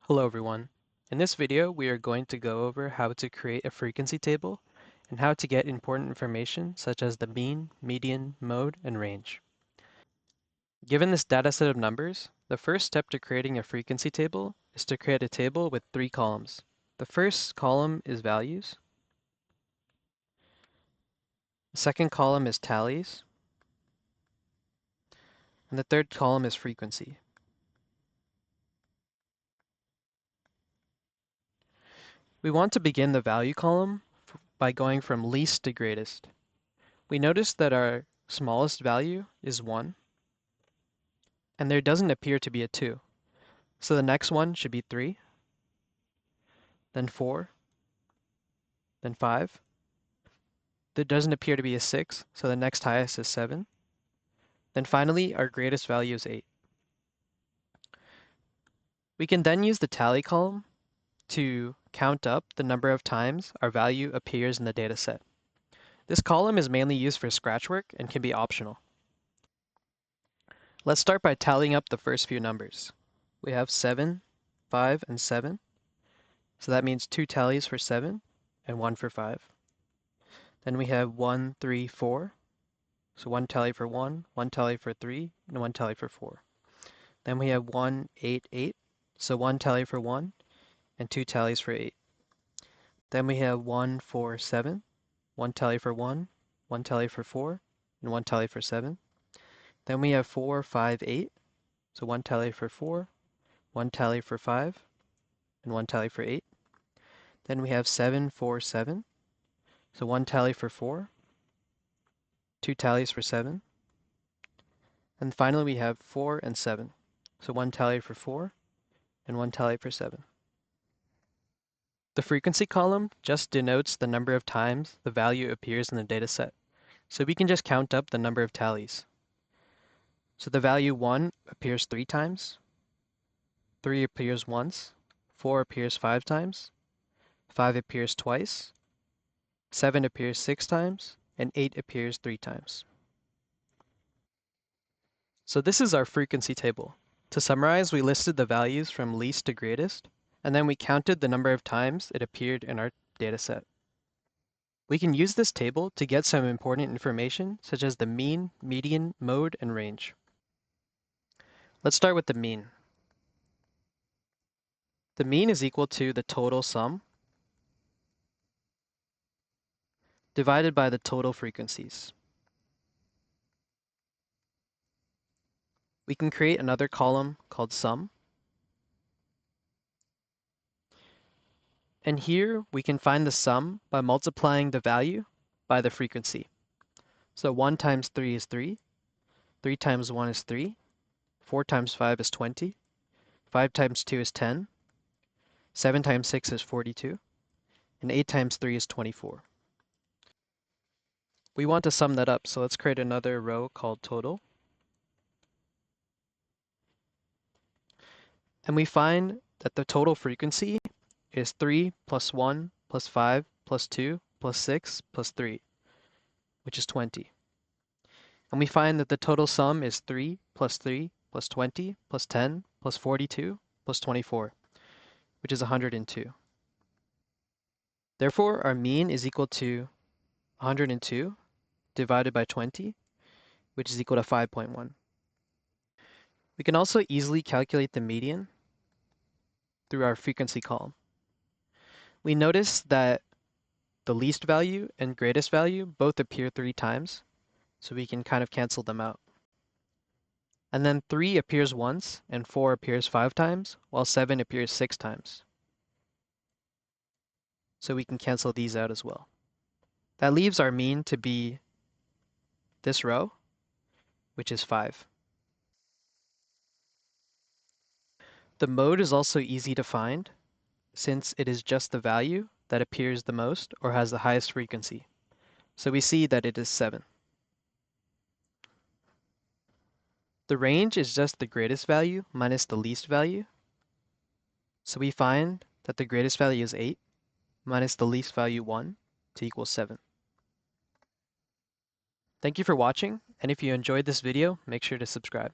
Hello everyone. In this video, we are going to go over how to create a frequency table and how to get important information such as the mean, median, mode, and range. Given this data set of numbers, the first step to creating a frequency table is to create a table with 3 columns. The first column is values. The second column is tallies. And the third column is frequency. We want to begin the value column by going from least to greatest. We notice that our smallest value is 1, and there doesn't appear to be a 2. So the next one should be 3, then 4, then 5. There doesn't appear to be a 6, so the next highest is 7. Then finally, our greatest value is 8. We can then use the tally column to count up the number of times our value appears in the data set. This column is mainly used for scratch work and can be optional. Let's start by tallying up the first few numbers. We have 7, 5, and 7. So that means 2 tallies for 7 and 1 for 5. Then we have 1, 3, 4. So 1 tally for 1, 1 tally for 3, and 1 tally for 4. Then we have 1, 8, 8. So 1 tally for 1 and 2 tallies for 8. Then we have 1, 4, 7. 1 tally for 1, 1 tally for 4, and 1 tally for 7. Then we have 4, 5, 8. So 1 tally for 4, 1 tally for 5, and 1 tally for 8. Then we have 7, 4, 7. So 1 tally for 4, 2 tallies for 7. And finally we have 4 and 7. So 1 tally for 4 and 1 tally for 7. The frequency column just denotes the number of times the value appears in the data set. So we can just count up the number of tallies. So the value 1 appears 3 times, 3 appears once, 4 appears 5 times, 5 appears twice, 7 appears 6 times, and 8 appears 3 times. So this is our frequency table. To summarize, we listed the values from least to greatest, and then we counted the number of times it appeared in our dataset. We can use this table to get some important information, such as the mean, median, mode, and range. Let's start with the mean. The mean is equal to the total sum divided by the total frequencies. We can create another column called sum. And here we can find the sum by multiplying the value by the frequency. So 1 times 3 is 3, 3 times 1 is 3, 4 times 5 is 20, 5 times 2 is 10, 7 times 6 is 42, and 8 times 3 is 24. We want to sum that up, so let's create another row called total. And we find that the total frequency is 3 plus 1 plus 5 plus 2 plus 6 plus 3, which is 20. And we find that the total sum is 3 plus 3 plus 20 plus 10 plus 42 plus 24, which is 102. Therefore, our mean is equal to 102 divided by 20, which is equal to 5.1. We can also easily calculate the median through our frequency column. We notice that the least value and greatest value both appear 3 times, so we can kind of cancel them out. And then 3 appears once, and 4 appears 5 times, while 7 appears 6 times. So we can cancel these out as well. That leaves our mean to be this row, which is 5. The mode is also easy to find, since it is just the value that appears the most or has the highest frequency. So we see that it is 7. The range is just the greatest value minus the least value. So we find that the greatest value is 8 minus the least value 1 to equal 7. Thank you for watching, and if you enjoyed this video, make sure to subscribe.